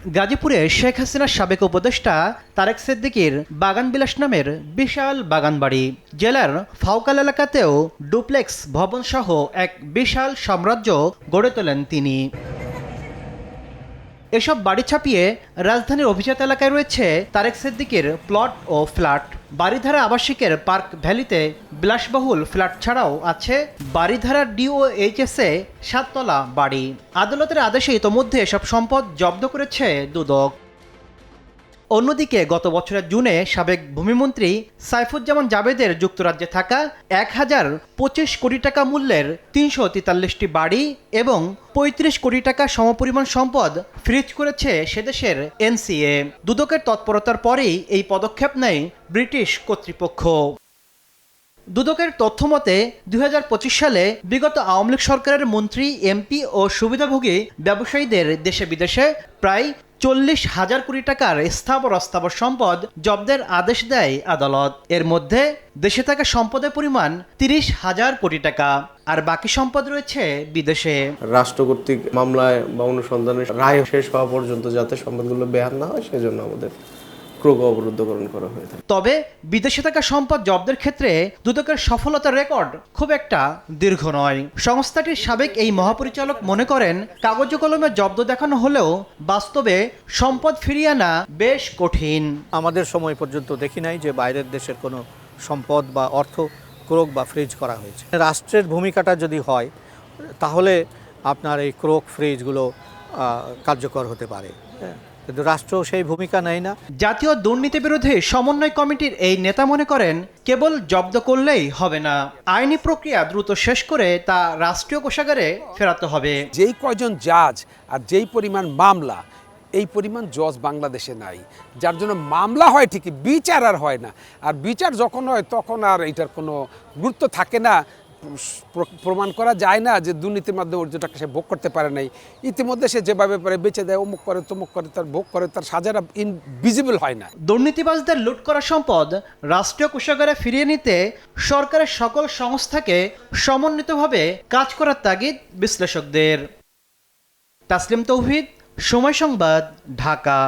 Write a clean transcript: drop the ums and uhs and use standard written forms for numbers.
গাজীপুরে শেখ হাসিনার সাবেক উপদেষ্টা তারেক সিদ্দিকীর বাগানবিলাস নামের বিশাল বাগানবাড়ি। জেলার ফাউকাল এলাকাতেও ডুপ্লেক্স ভবনসহ এক বিশাল সাম্রাজ্য গড়ে তোলেন তিনি। এসব বাড়ি ছাপিয়ে রাজধানীর অভিজাত এলাকায় রয়েছে তারেক সিদ্দিকীর প্লট ও ফ্ল্যাট। বারিধারা আবাসিকের পার্ক ভ্যালিতে বিলাসবহুল ফ্ল্যাট ছাড়াও আছে বারিধারার ডিওএইচএসে 7 তলা বাড়ি। আদালতের আদেশে ইতোমধ্যে এসব সম্পদ জব্দ করেছে দুদক। অন্যদিকে গত বছরের জুনে সাবেক ভূমিমন্ত্রী সাইফুজ্জামান জাবেদের যুক্তরাজ্যে থাকা 1025 কোটি টাকা মূল্যের 343টি বাড়ি এবং 35 কোটি টাকা সমপরিমাণ সম্পদ ফ্রিজ করেছে সেদেশের এনসিএ। দুদকের তৎপরতার পরেই এই পদক্ষেপ নেয় ব্রিটিশ কর্তৃপক্ষ। দুদকের তথ্যমতে 2025 সালে বিগত আওয়ামী লীগ সরকারের মন্ত্রী, এমপি ও সুবিধাভোগী ব্যবসায়ীদের দেশে বিদেশে প্রায় 40,000 কোটি টাকার স্থাবর অস্থাবর সম্পদ জব্দের আদেশ দেয় আদালত। এর মধ্যে দেশে থাকা সম্পদের পরিমাণ 30,000 কোটি টাকা, আর বাকি সম্পদ রয়েছে বিদেশে। রাষ্ট্র কর্তৃক মামলায় বা অনুসন্ধানের রায় শেষ হওয়া পর্যন্ত যাতে সম্পদগুলো বেহাত না হয় সেজন্য আমাদের ক্রোগ অবরুদ্ধকরণ করা হয়ে থাকে। তবে বিদেশে থাকা সম্পদ জব্দের ক্ষেত্রে দুদকের সফলতার রেকর্ড খুব একটা দীর্ঘ নয়। সংস্থাটির সাবেক এই মহাপরিচালক মনে করেন, কাগজে কলমে জব্দ দেখানো হলেও বাস্তবে সম্পদ ফিরিয়ে আনা বেশ কঠিন। আমাদের সময় পর্যন্ত দেখি নাই যে বাইরের দেশের কোনো সম্পদ বা অর্থ ক্রোক বা ফ্রিজ করা হয়েছে। রাষ্ট্রের ভূমিকাটা যদি হয় তাহলে আপনার এই ক্রোক ফ্রিজগুলো কার্যকর হতে পারে, কিন্তু রাষ্ট্র সেই ভূমিকা নেয় না। জাতীয় দুর্নীতি বিরোধী সমন্বয় কমিটির এই নেতা মনে করেন, কেবল জব্দ করলেই হবে না, আইনি প্রক্রিয়া দ্রুত শেষ করে তা রাষ্ট্রীয় কোষাগারে ফেরাতে হবে। যেই কয়জন জাজ আর যেই পরিমাণ মামলা, এই পরিমাণ জজ বাংলাদেশে নাই, যার জন্য মামলা হয় ঠিকই, বিচার আর হয় না। আর বিচার যখন হয় তখন আর এটার কোনো গুরুত্ব থাকে না, প্রমাণ করা যায় না যে দুর্নীতির মাধ্যমে অর্জনটাকে সে ভোগ করতে পারে নাই। ইতিমধ্যে সে যেভাবে পারে বেঁচে দেয়, অমুক করে তমুক করে, তার ভোগ করে, তার সাজাটা ইনভিজিবল হয় না। দুর্নীতিবাজদের লুট করা সম্পদ রাষ্ট্রীয় কোষাগারে ফিরিয়ে নিতে সরকারের সকল সংস্থাকে সমন্বিতভাবে কাজ করার তাগিদ বিশ্লেষকদের। তাসলিম তৌহিদ, সময় সংবাদ, ঢাকা।